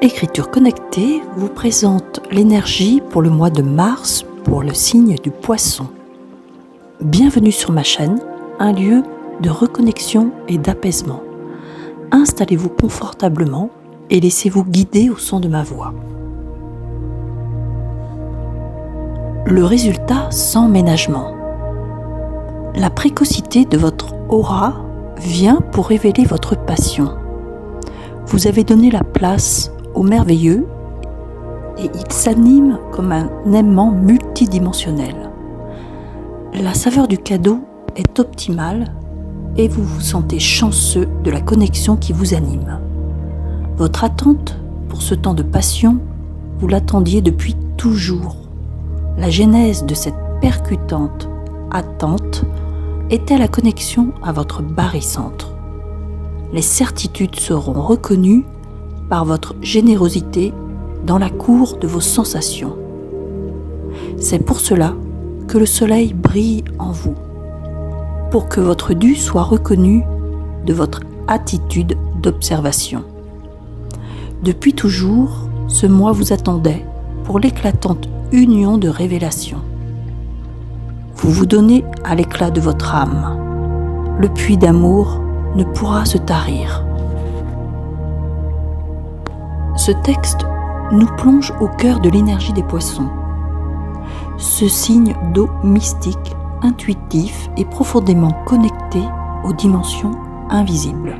Écriture connectée vous présente l'énergie pour le mois de mars pour le signe du Poisson. Bienvenue sur ma chaîne, un lieu de reconnexion et d'apaisement. Installez-vous confortablement et laissez-vous guider au son de ma voix. Le résultat sans ménagement. La précocité de votre aura vient pour révéler votre passion. Vous avez donné la place au merveilleux et il s'anime comme un aimant multidimensionnel. La saveur du cadeau est optimale et vous vous sentez chanceux de la connexion qui vous anime. Votre attente pour ce temps de passion, vous l'attendiez depuis toujours. La genèse de cette percutante attente était la connexion à votre barycentre. Les certitudes seront reconnues par votre générosité dans la cour de vos sensations. C'est pour cela que le soleil brille en vous, pour que votre dû soit reconnu de votre attitude d'observation. Depuis toujours, ce mois vous attendait pour l'éclatante union de révélation. Vous vous donnez à l'éclat de votre âme. Le puits d'amour ne pourra se tarir. Ce texte nous plonge au cœur de l'énergie des poissons. Ce signe d'eau mystique, intuitif et profondément connecté aux dimensions invisibles.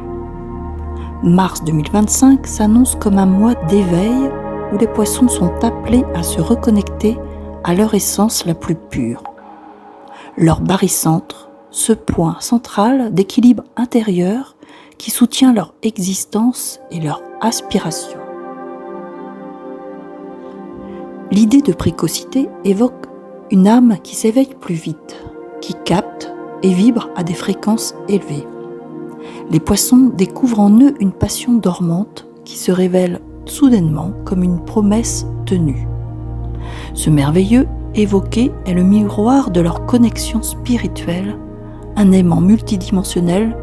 Mars 2025 s'annonce comme un mois d'éveil où les poissons sont appelés à se reconnecter à leur essence la plus pure. Leur barycentre, ce point central d'équilibre intérieur qui soutient leur existence et leur aspiration. L'idée de précocité évoque une âme qui s'éveille plus vite, qui capte et vibre à des fréquences élevées. Les poissons découvrent en eux une passion dormante qui se révèle soudainement comme une promesse tenue. Ce merveilleux évoqué est le miroir de leur connexion spirituelle, un aimant multidimensionnel,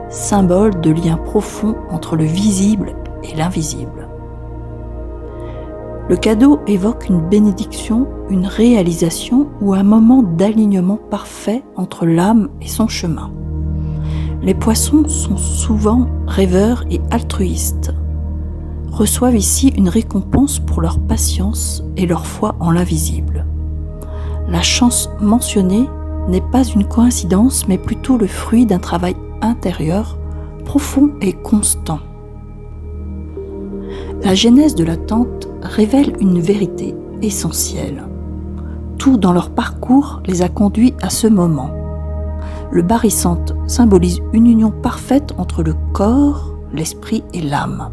symbole de lien profond entre le visible et l'invisible. Le cadeau évoque une bénédiction, une réalisation ou un moment d'alignement parfait entre l'âme et son chemin. Les poissons sont souvent rêveurs et altruistes, reçoivent ici une récompense pour leur patience et leur foi en l'invisible. La chance mentionnée n'est pas une coïncidence, mais plutôt le fruit d'un travail intérieur, profond et constant. La genèse de l'attente révèle une vérité essentielle. Tout dans leur parcours les a conduits à ce moment. Le barycentre symbolise une union parfaite entre le corps, l'esprit et l'âme.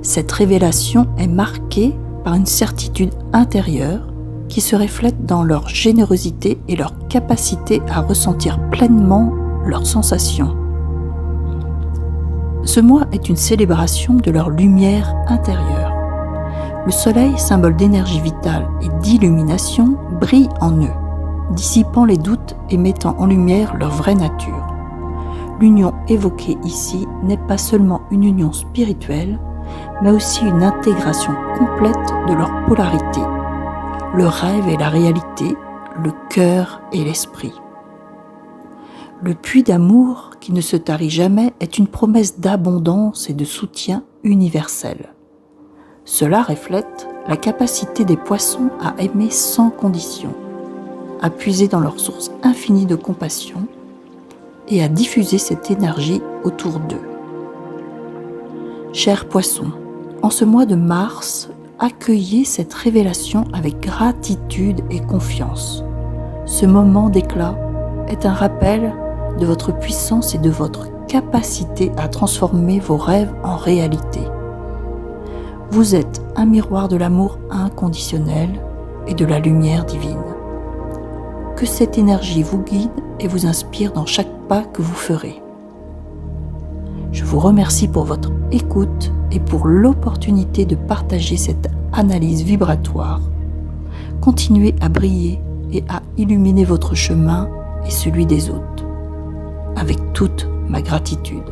Cette révélation est marquée par une certitude intérieure qui se reflète dans leur générosité et leur capacité à ressentir pleinement leurs sensations. Ce mois est une célébration de leur lumière intérieure. Le soleil, symbole d'énergie vitale et d'illumination, brille en eux, dissipant les doutes et mettant en lumière leur vraie nature. L'union évoquée ici n'est pas seulement une union spirituelle, mais aussi une intégration complète de leur polarité, le rêve et la réalité, le cœur et l'esprit. Le puits d'amour qui ne se tarit jamais est une promesse d'abondance et de soutien universel. Cela reflète la capacité des poissons à aimer sans condition, à puiser dans leur source infinie de compassion et à diffuser cette énergie autour d'eux. Chers poissons, en ce mois de mars, accueillez cette révélation avec gratitude et confiance. Ce moment d'éclat est un rappel de votre puissance et de votre capacité à transformer vos rêves en réalité. Vous êtes un miroir de l'amour inconditionnel et de la lumière divine. Que cette énergie vous guide et vous inspire dans chaque pas que vous ferez. Je vous remercie pour votre écoute et pour l'opportunité de partager cette analyse vibratoire. Continuez à briller et à illuminer votre chemin et celui des autres, avec toute ma gratitude.